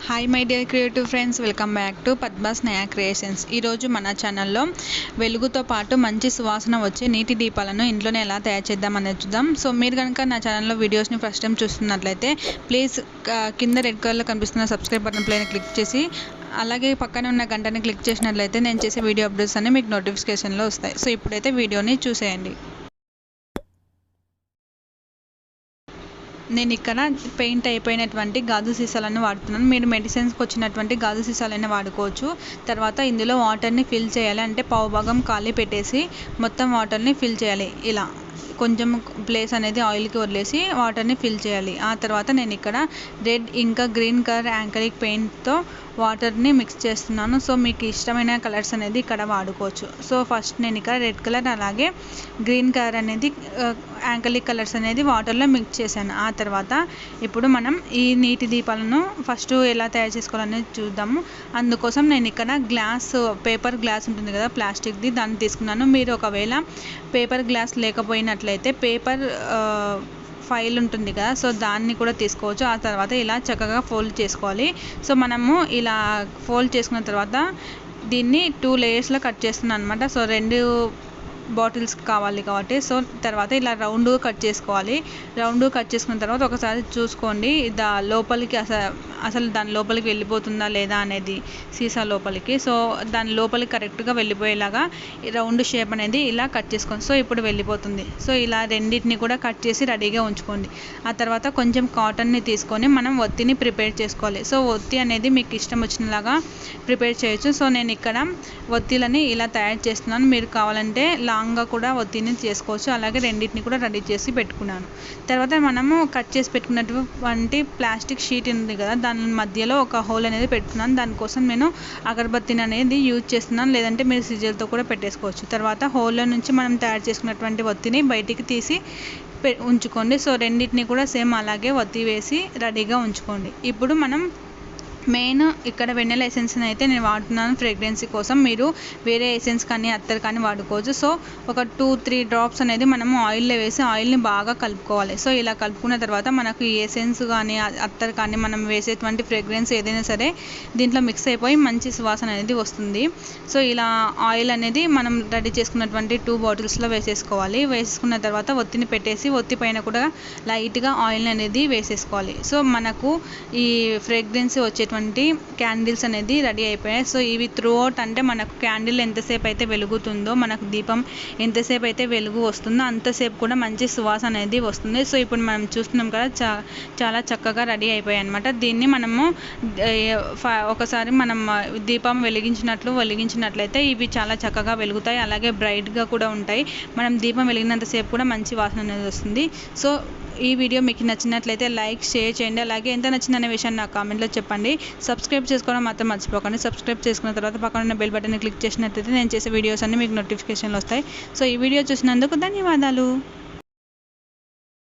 Hi my dear creative friends, welcome back to Padma's నయా creations. ఈరోజు మన ఛానల్లో వెలుగుతో పాటు మంచి సువాసన వచ్చే నీటి దీపాలను ఇంట్లోనే ఎలా తయారు చేద్దామనేది చూద్దాం. సో మీరు కనుక నా ఛానల్లో వీడియోస్ని ఫస్ట్ టైం చూస్తున్నట్లయితే ప్లీజ్ కింద రెడ్ కలర్లో కనిపిస్తున్న సబ్స్క్రైబ్ బటన్ పైన క్లిక్ చేసి అలాగే పక్కనే ఉన్న గంటని క్లిక్ చేసినట్లయితే నేను చేసే వీడియో అప్డేట్స్ అన్ని మీకు నోటిఫికేషన్లో వస్తాయి. సో ఇప్పుడైతే వీడియోని చూసేయండి. నేను ఇక్కడ పెయింట్ అయిపోయినటువంటి గాజు సీసాలను వాడుతున్నాను. మీరు మెడిసిన్స్కి వచ్చినటువంటి గాజు సీసాలైనా వాడుకోవచ్చు. తర్వాత ఇందులో వాటర్ని ఫిల్ చేయాలి. అంటే పావు భాగం ఖాళీ పెట్టేసి మొత్తం వాటర్ని ఫిల్ చేయాలి. ఇలా కొంచెం ప్లేస్ అనేది ఆయిల్కి వదిలేసి వాటర్ని ఫిల్ చేయాలి. ఆ తర్వాత నేను ఇక్కడ రెడ్ ఇంకా గ్రీన్ కలర్ యాంకలిక్ పెయింట్తో వాటర్ని మిక్స్ చేస్తున్నాను. సో మీకు ఇష్టమైన కలర్స్ అనేది ఇక్కడ వాడుకోవచ్చు. సో ఫస్ట్ నేను ఇక్కడ రెడ్ కలర్ అలాగే గ్రీన్ కలర్ అనేది యాంకలిక్ కలర్స్ అనేది వాటర్లో మిక్స్ చేశాను. ఆ తర్వాత ఇప్పుడు మనం ఈ నీటి దీపాలను ఫస్ట్ ఎలా తయారు చేసుకోవాలనేది చూద్దాము. అందుకోసం నేను ఇక్కడ పేపర్ గ్లాస్ ఉంటుంది కదా, ప్లాస్టిక్ది, దాన్ని తీసుకున్నాను. మీరు ఒకవేళ పేపర్ గ్లాస్ లేకపోయినట్లయితే పేపర్ ఫైల్ ఉంటుంది కదా, సో దాన్ని కూడా తీసుకోవచ్చు. ఆ తర్వాత ఇలా చక్కగా ఫోల్డ్ చేసుకోవాలి. సో మనము ఇలా ఫోల్డ్ చేసుకున్న తర్వాత దీన్ని 2 లేయర్స్లో కట్ చేస్తున్నాను అనమాట. సో 2 బాటిల్స్ కావాలి కాబట్టి సో తర్వాత ఇలా రౌండ్గా కట్ చేసుకోవాలి. రౌండ్గా కట్ చేసుకున్న తర్వాత ఒకసారి చూసుకోండి లోపలికి అసలు దాని లోపలికి వెళ్ళిపోతుందా లేదా అనేది, సీసా లోపలికి. సో దాని లోపలికి కరెక్ట్గా వెళ్ళిపోయేలాగా రౌండ్ షేప్ అనేది ఇలా కట్ చేసుకోండి. సో ఇప్పుడు వెళ్ళిపోతుంది. సో ఇలా రెండింటిని కూడా కట్ చేసి రెడీగా ఉంచుకోండి. ఆ తర్వాత కొంచెం కాటన్ని తీసుకొని మనం ఒత్తిని ప్రిపేర్ చేసుకోవాలి. సో ఒత్తి అనేది మీకు ఇష్టం వచ్చినలాగా ప్రిపేర్ చేయొచ్చు. సో నేను ఇక్కడ ఒత్తిలని ఇలా తయారు చేస్తున్నాను. మీరు కావాలంటే లాంగ్గా కూడా ఒత్తిని చేసుకోవచ్చు. అలాగే రెండింటిని కూడా రెడీ చేసి పెట్టుకున్నాను. తర్వాత మనము కట్ చేసి పెట్టుకున్నటువంటి ప్లాస్టిక్ షీట్ ఉంది కదా, దాని మధ్యలో ఒక హోల్ అనేది పెట్టుకున్నాను. దానికోసం నేను అగరబత్తిని అనేది యూజ్ చేస్తున్నాను. లేదంటే మీరు సిజర్తో కూడా పెట్టేసుకోవచ్చు. తర్వాత హోల్లో నుంచి మనం తయారు చేసుకున్నటువంటి ఒత్తిని బయటికి తీసి ఉంచుకోండి. సో రెండింటిని కూడా సేమ్ అలాగే ఒత్తి వేసి రెడీగా ఉంచుకోండి. ఇప్పుడు మనం మెయిన్ ఇక్కడ వెన్నెల ఎసెన్స్ని అయితే నేను వాడుతున్నాను ఫ్రేగ్రెన్సీ కోసం. మీరు వేరే ఎసెన్స్ కానీ అత్తర్ కానీ వాడుకోవచ్చు. సో ఒక 2-3 డ్రాప్స్ అనేది మనము ఆయిల్లో వేసి ఆయిల్ని బాగా కలుపుకోవాలి. సో ఇలా కలుపుకున్న తర్వాత మనకు ఈ ఎసెన్స్ కానీ అత్తర్ కానీ మనం వేసేటువంటి ఫ్రేగ్రెన్స్ ఏదైనా సరే దీంట్లో మిక్స్ అయిపోయి మంచి సువాసన అనేది వస్తుంది. సో ఇలా ఆయిల్ అనేది మనం రెడీ చేసుకున్నటువంటి 2 బాటిల్స్లో వేసేసుకోవాలి. వేసుకున్న తర్వాత ఒత్తిని పెట్టేసి ఒత్తి పైన కూడా లైట్గా ఆయిల్ అనేది వేసేసుకోవాలి. సో మనకు ఈ ఫ్రేగ్రెన్సీ వచ్చేటువంటి క్యాండిల్స్ అనేది రెడీ అయిపోయాయి. సో ఇవి త్రూ అవుట్ అంటే మనకు క్యాండిల్ ఎంతసేపు అయితే వెలుగుతుందో, మనకు దీపం ఎంతసేపు అయితే వెలుగు వస్తుందో అంతసేపు కూడా మంచి సువాసన అనేది వస్తుంది. సో ఇప్పుడు మనం చూస్తున్నాం కదా, చాలా చక్కగా రెడీ అయిపోయాయి అనమాట. దీన్ని మనము ఒకసారి మనం దీపం వెలిగించినట్లయితే ఇవి చాలా చక్కగా వెలుగుతాయి. అలాగే బ్రైట్గా కూడా ఉంటాయి. మనం దీపం వెలిగినంతసేపు కూడా మంచి వాసన అనేది వస్తుంది. సో ఈ వీడియో మీకు నచ్చినట్లయితే లైక్, షేర్ చేయండి. అలాగే ఎంత నచ్చిందనే విషయాన్ని నాకు కామెంట్లో చెప్పండి. సబ్స్క్రైబ్ చేసుకోవడం మాత్రం మర్చిపోకండి. సబ్స్క్రైబ్ చేసుకున్న తర్వాత పక్కన ఉన్న బెల్ బటన్ని క్లిక్ చేసినట్లయితే నేను చేసే వీడియోస్ అన్ని మీకు నోటిఫికేషన్లు వస్తాయి. సో ఈ వీడియో చూసినందుకు ధన్యవాదాలు.